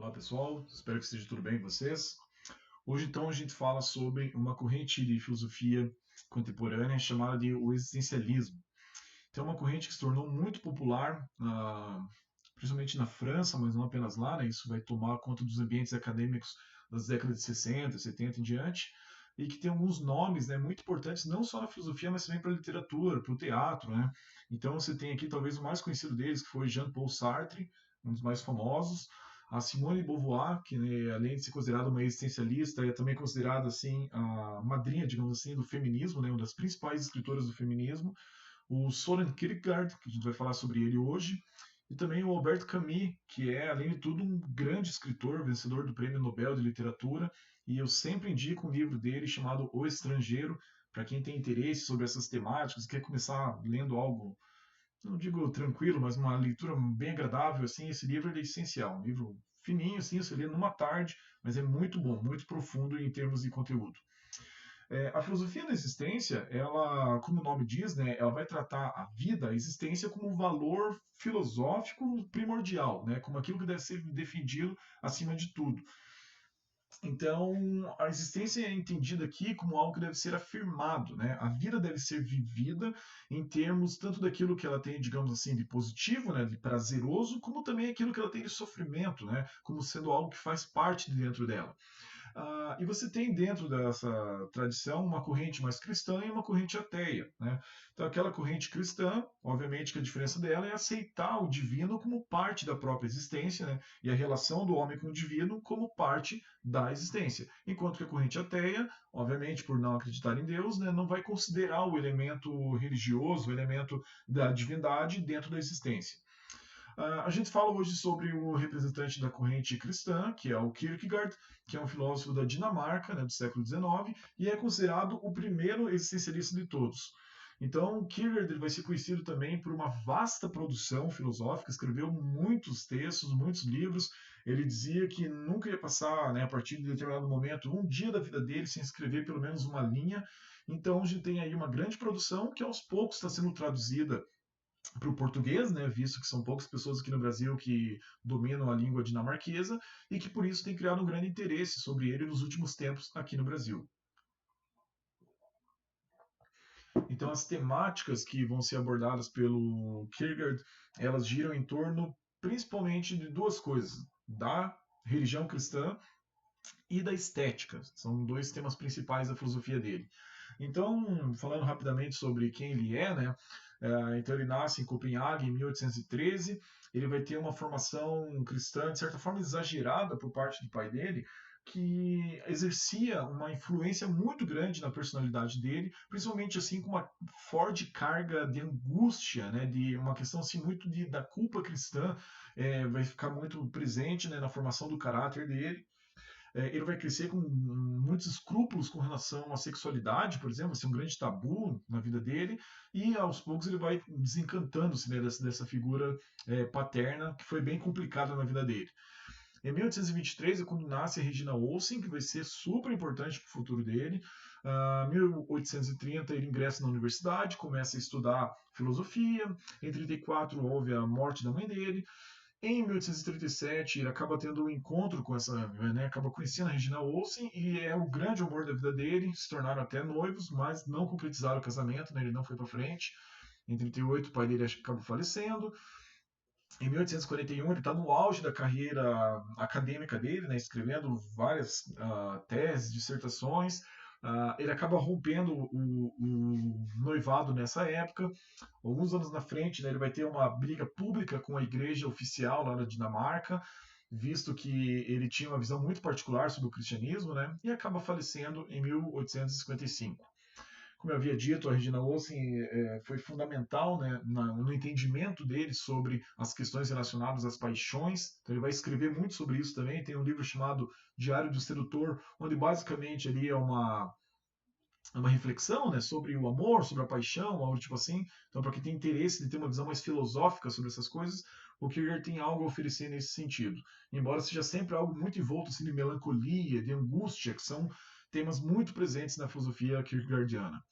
Olá pessoal, espero que esteja tudo bem com vocês. Hoje então a gente fala sobre uma corrente de filosofia contemporânea chamada de o existencialismo. Então é uma corrente que se tornou muito popular, principalmente na França, mas não apenas lá, né? Isso vai tomar conta dos ambientes acadêmicos das décadas de 60, 70 em diante, e que tem alguns nomes, né, muito importantes, não só na filosofia, mas também para a literatura, para o teatro, né? Então você tem aqui talvez o mais conhecido deles, que foi Jean-Paul Sartre, um dos mais famosos, a Simone de Beauvoir, que, né, além de ser considerada uma existencialista, é também considerada assim a madrinha, digamos assim, do feminismo, né, uma das principais escritoras do feminismo, o Soren Kierkegaard, que a gente vai falar sobre ele hoje, e também o Albert Camus, que é, além de tudo, um grande escritor, vencedor do Prêmio Nobel de Literatura, e eu sempre indico um livro dele chamado O Estrangeiro, para quem tem interesse sobre essas temáticas, quer começar lendo algo, não digo tranquilo, mas uma leitura bem agradável, assim, esse livro é essencial, um livro fininho, assim, você lê numa tarde, mas é muito bom, muito profundo em termos de conteúdo. A filosofia da existência, ela, como o nome diz, né, ela vai tratar a vida, a existência, como um valor filosófico primordial, né, como aquilo que deve ser defendido acima de tudo. Então, a existência é entendida aqui como algo que deve ser afirmado, né? A vida deve ser vivida em termos tanto daquilo que ela tem, digamos assim, de positivo, né, de prazeroso, como também aquilo que ela tem de sofrimento, né, como sendo algo que faz parte de dentro dela. E você tem dentro dessa tradição uma corrente mais cristã e uma corrente ateia. Né? Então, aquela corrente cristã, obviamente que a diferença dela é aceitar o divino como parte da própria existência, né? E a relação do homem com o divino como parte da existência. Enquanto que a corrente ateia, obviamente por não acreditar em Deus, né, não vai considerar o elemento religioso, o elemento da divindade dentro da existência. A gente fala hoje sobre o representante da corrente cristã, que é o Kierkegaard, que é um filósofo da Dinamarca, né, do século XIX, e é considerado o primeiro existencialista de todos. Então, Kierkegaard vai ser conhecido também por uma vasta produção filosófica, escreveu muitos textos, muitos livros. Ele dizia que nunca ia passar, né, a partir de determinado momento, um dia da vida dele sem escrever pelo menos uma linha. Então, a gente tem aí uma grande produção que aos poucos está sendo traduzida para o português, né, visto que são poucas pessoas aqui no Brasil que dominam a língua dinamarquesa e que por isso tem criado um grande interesse sobre ele nos últimos tempos aqui no Brasil. Então, as temáticas que vão ser abordadas pelo Kierkegaard, elas giram em torno principalmente de duas coisas: da religião cristã e da estética. São dois temas principais da filosofia dele. Então, falando rapidamente sobre quem ele é, né? Então ele nasce em Copenhague em 1813. Ele vai ter uma formação cristã de certa forma exagerada por parte do pai dele, que exercia uma influência muito grande na personalidade dele, principalmente assim com uma forte carga de angústia, né, de uma questão assim muito da culpa cristã, vai ficar muito presente, né, na formação do caráter dele. Ele vai crescer com muitos escrúpulos com relação à sexualidade, por exemplo, vai ser um grande tabu na vida dele, e aos poucos ele vai desencantando-se, né, dessa figura paterna, que foi bem complicada na vida dele. Em 1823 é quando nasce a Regina Olsen, que vai ser super importante para o futuro dele. Em 1830 ele ingressa na universidade, começa a estudar filosofia. Em 34 houve a morte da mãe dele. Em 1837, ele acaba tendo um encontro com essa, né, acaba conhecendo a Regina Olsen e é o grande amor da vida dele. Se tornaram até noivos, mas não concretizaram o casamento, né, ele não foi para frente. Em 38, o pai dele acaba falecendo. Em 1841, ele está no auge da carreira acadêmica dele, né, escrevendo várias teses, dissertações. Ele acaba rompendo o noivado nessa época. Alguns anos na frente, né, ele vai ter uma briga pública com a igreja oficial lá na Dinamarca, visto que ele tinha uma visão muito particular sobre o cristianismo, né, e acaba falecendo em 1855. Como eu havia dito, a Regina Olsen foi fundamental, né, no entendimento dele sobre as questões relacionadas às paixões. Então ele vai escrever muito sobre isso também. Tem um livro chamado Diário do Sedutor, onde basicamente ali é uma reflexão, né, sobre o amor, sobre a paixão, algo tipo assim. Então, para quem tem interesse de ter uma visão mais filosófica sobre essas coisas, o Kierkegaard tem algo a oferecer nesse sentido. Embora seja sempre algo muito envolto assim, de melancolia, de angústia, que são temas muito presentes na filosofia kierkegaardiana.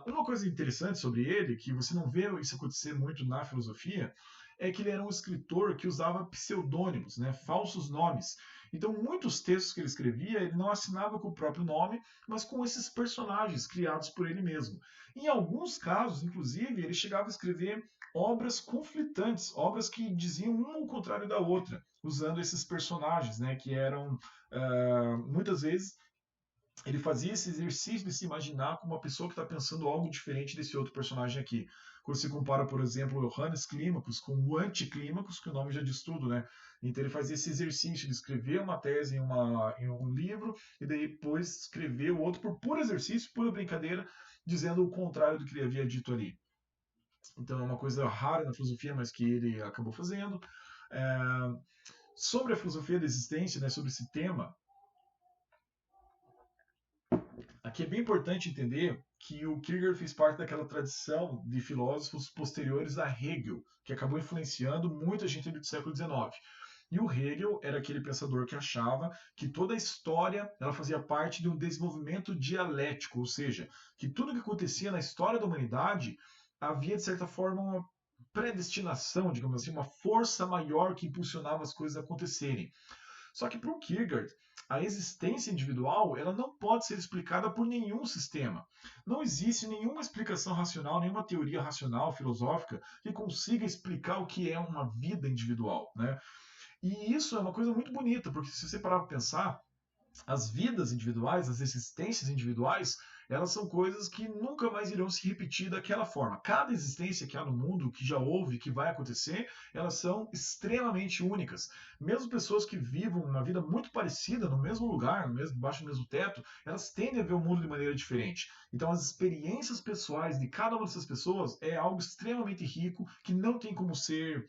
Uma coisa interessante sobre ele, que você não vê isso acontecer muito na filosofia, é que ele era um escritor que usava pseudônimos, né, falsos nomes. Então, muitos textos que ele escrevia, ele não assinava com o próprio nome, mas com esses personagens criados por ele mesmo. Em alguns casos, inclusive, ele chegava a escrever obras conflitantes, obras que diziam uma ao contrário da outra, usando esses personagens, né, que eram muitas vezes ele fazia esse exercício de se imaginar como uma pessoa que está pensando algo diferente desse outro personagem aqui. Quando se compara, por exemplo, o Johannes Clímacos com o Anticlímacos, que o nome já diz tudo, né? Então ele fazia esse exercício de escrever uma tese em um livro e depois escrever o outro por puro exercício, pura brincadeira, dizendo o contrário do que ele havia dito ali. Então é uma coisa rara na filosofia, mas que ele acabou fazendo. É... Sobre a filosofia da existência, né, sobre esse tema, aqui é bem importante entender que o Kierkegaard fez parte daquela tradição de filósofos posteriores a Hegel, que acabou influenciando muita gente do século XIX. E o Hegel era aquele pensador que achava que toda a história ela fazia parte de um desenvolvimento dialético, ou seja, que tudo que acontecia na história da humanidade havia, de certa forma, uma predestinação, digamos assim, uma força maior que impulsionava as coisas a acontecerem. Só que para o Kierkegaard, a existência individual ela não pode ser explicada por nenhum sistema. Não existe nenhuma explicação racional, nenhuma teoria racional, filosófica, que consiga explicar o que é uma vida individual. Né? E isso é uma coisa muito bonita, porque se você parar para pensar, as vidas individuais, as existências individuais, elas são coisas que nunca mais irão se repetir daquela forma. Cada existência que há no mundo, que já houve, que vai acontecer, elas são extremamente únicas. Mesmo pessoas que vivam uma vida muito parecida no mesmo lugar, no mesmo, debaixo do mesmo teto, elas tendem a ver o mundo de maneira diferente. Então, as experiências pessoais de cada uma dessas pessoas é algo extremamente rico que não tem como ser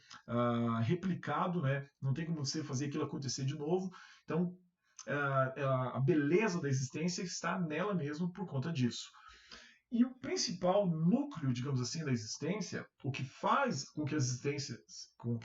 replicado, né? Não tem como você fazer aquilo acontecer de novo. Então, a beleza da existência está nela mesmo por conta disso. E o principal núcleo, digamos assim, da existência, o que faz com que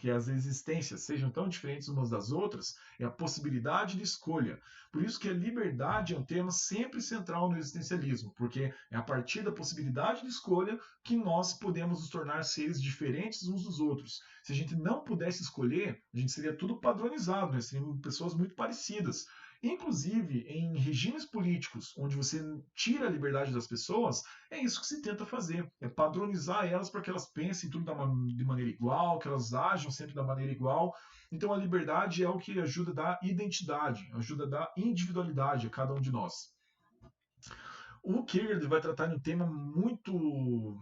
as existências sejam tão diferentes umas das outras, é a possibilidade de escolha. Por isso que a liberdade é um tema sempre central no existencialismo, porque é a partir da possibilidade de escolha que nós podemos nos tornar seres diferentes uns dos outros. Se a gente não pudesse escolher, a gente seria tudo padronizado, né? Seriam pessoas muito parecidas. Inclusive, em regimes políticos onde você tira a liberdade das pessoas, é isso que se tenta fazer, é padronizar elas para que elas pensem tudo de maneira igual, que elas ajam sempre da maneira igual. Então a liberdade é o que ajuda a dar identidade, ajuda a dar individualidade a cada um de nós. O Kierkegaard vai tratar de um tema muito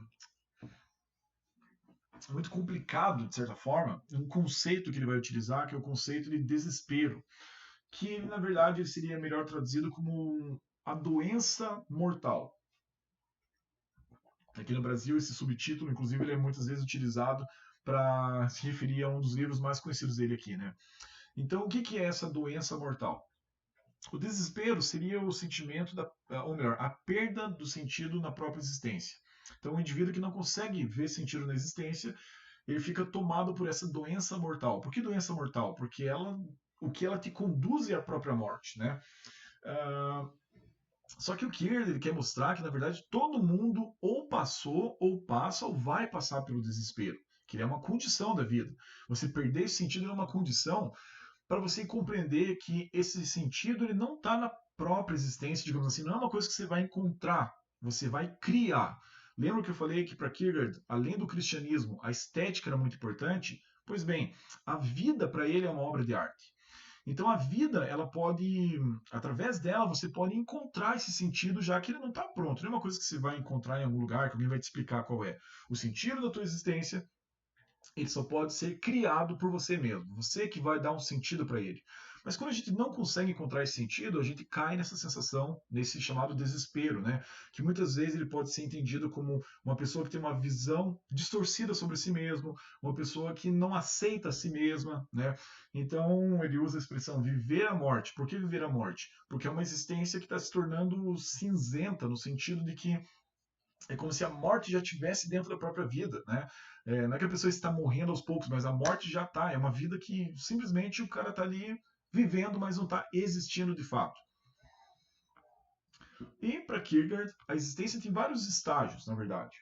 complicado, de certa forma, um conceito que ele vai utilizar, que é o conceito de desespero, que na verdade ele seria melhor traduzido como a doença mortal. Aqui no Brasil, esse subtítulo, inclusive, ele é muitas vezes utilizado para se referir a um dos livros mais conhecidos dele aqui, né? Então, o que é essa doença mortal? O desespero seria o sentimento ou melhor, a perda do sentido na própria existência. Então, o indivíduo que não consegue ver sentido na existência, ele fica tomado por essa doença mortal. Por que doença mortal? Porque o que ela te conduz é a própria morte, né? Uh, Só que o Kierkegaard ele quer mostrar que, na verdade, todo mundo ou passou, ou passa, ou vai passar pelo desespero, que é uma condição da vida. Você perder esse sentido é uma condição para você compreender que esse sentido ele não está na própria existência, digamos assim, não é uma coisa que você vai encontrar, você vai criar. Lembra que eu falei que para Kierkegaard, além do cristianismo, a estética era muito importante? Pois bem, a vida para ele é uma obra de arte. Então a vida, ela pode, através dela, você pode encontrar esse sentido, já que ele não está pronto. Não é uma coisa que você vai encontrar em algum lugar, que alguém vai te explicar qual é. O sentido da tua existência, ele só pode ser criado por você mesmo. Você que vai dar um sentido para ele. Mas quando a gente não consegue encontrar esse sentido, a gente cai nessa sensação, nesse chamado desespero, né? Que muitas vezes ele pode ser entendido como uma pessoa que tem uma visão distorcida sobre si mesmo, uma pessoa que não aceita a si mesma, né? Então ele usa a expressão viver a morte. Por que viver a morte? Porque é uma existência que está se tornando cinzenta, no sentido de que é como se a morte já estivesse dentro da própria vida, né? Não é que a pessoa está morrendo aos poucos, mas a morte já está. É uma vida que simplesmente o cara está ali vivendo, mas não está existindo de fato. E para Kierkegaard, a existência tem vários estágios, na verdade.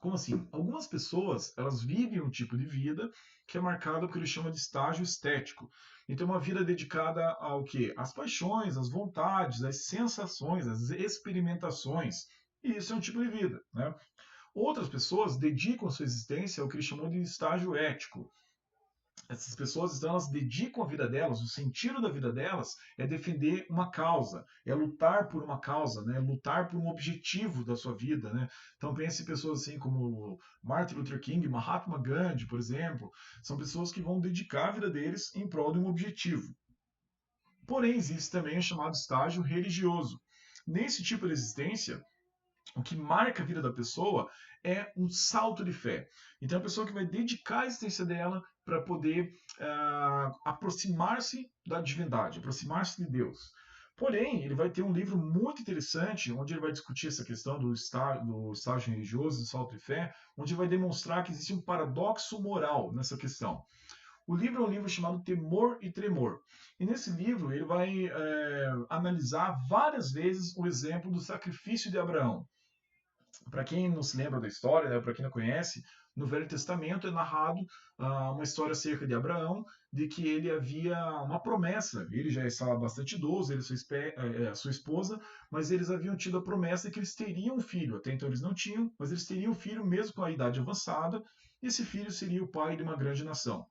Como assim? Algumas pessoas, elas vivem um tipo de vida que é marcado pelo que ele chama de estágio estético. Então, uma vida dedicada ao quê? Às paixões, às vontades, às sensações, às experimentações. E isso é um tipo de vida, né? Outras pessoas dedicam sua existência ao que ele chamou de estágio ético. Essas pessoas, então, elas dedicam a vida delas, o sentido da vida delas é defender uma causa, é lutar por uma causa, né? Lutar por um objetivo da sua vida, né? Então pense em pessoas assim como Martin Luther King, Mahatma Gandhi, por exemplo, são pessoas que vão dedicar a vida deles em prol de um objetivo. Porém, existe também o chamado estágio religioso. Nesse tipo de existência, o que marca a vida da pessoa é um salto de fé. Então, a pessoa que vai dedicar a existência dela para poder aproximar-se da divindade, aproximar-se de Deus. Porém, ele vai ter um livro muito interessante, onde ele vai discutir essa questão do estágio religioso, do salto de fé, onde ele vai demonstrar que existe um paradoxo moral nessa questão. O livro é um livro chamado Temor e Tremor. E nesse livro ele vai analisar várias vezes o exemplo do sacrifício de Abraão. Para quem não se lembra da história, né, para quem não conhece, no Velho Testamento é narrado uma história acerca de Abraão, de que ele havia uma promessa. Ele já estava bastante idoso, ele e sua esposa, mas eles haviam tido a promessa de que eles teriam um filho. Até então eles não tinham, mas eles teriam um filho mesmo com a idade avançada, e esse filho seria o pai de uma grande nação.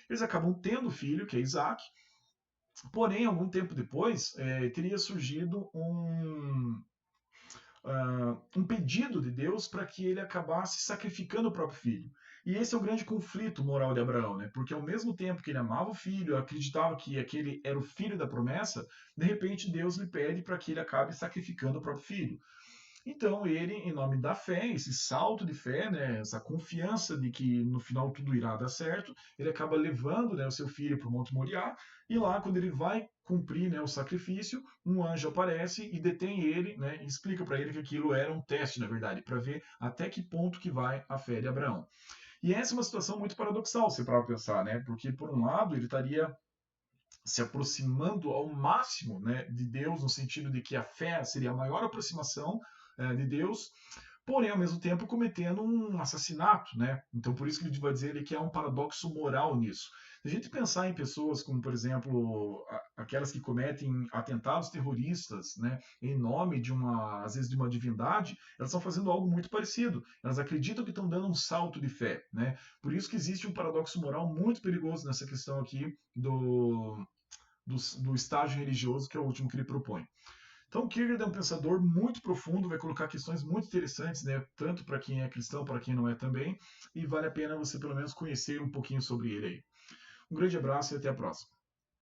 Eles acabam tendo o filho, que é Isaac, porém, algum tempo depois, teria surgido um pedido de Deus para que ele acabasse sacrificando o próprio filho. E esse é o grande conflito moral de Abraão, né? Porque ao mesmo tempo que ele amava o filho, acreditava que aquele era o filho da promessa, de repente Deus lhe pede para que ele acabe sacrificando o próprio filho. Então ele, em nome da fé, esse salto de fé, né, essa confiança de que no final tudo irá dar certo, ele acaba levando, né, o seu filho para o Monte Moriá, e lá quando ele vai cumprir, né, o sacrifício, um anjo aparece e detém ele, né, e explica para ele que aquilo era um teste, na verdade, para ver até que ponto que vai a fé de Abraão. E essa é uma situação muito paradoxal, se para pensar, né, porque por um lado ele estaria se aproximando ao máximo, né, de Deus, no sentido de que a fé seria a maior aproximação de Deus, porém, ao mesmo tempo, cometendo um assassinato, né? Então, por isso que ele vai dizer que há um paradoxo moral nisso. Se a gente pensar em pessoas como, por exemplo, aquelas que cometem atentados terroristas, né, em nome de uma, às vezes, de uma divindade, elas estão fazendo algo muito parecido. Elas acreditam que estão dando um salto de fé, né? Por isso que existe um paradoxo moral muito perigoso nessa questão aqui do estágio religioso, que é o último que ele propõe. Então, Kierkegaard é um pensador muito profundo, vai colocar questões muito interessantes, né, tanto para quem é cristão, para quem não é também, e vale a pena você pelo menos conhecer um pouquinho sobre ele aí. Um grande abraço e até a próxima.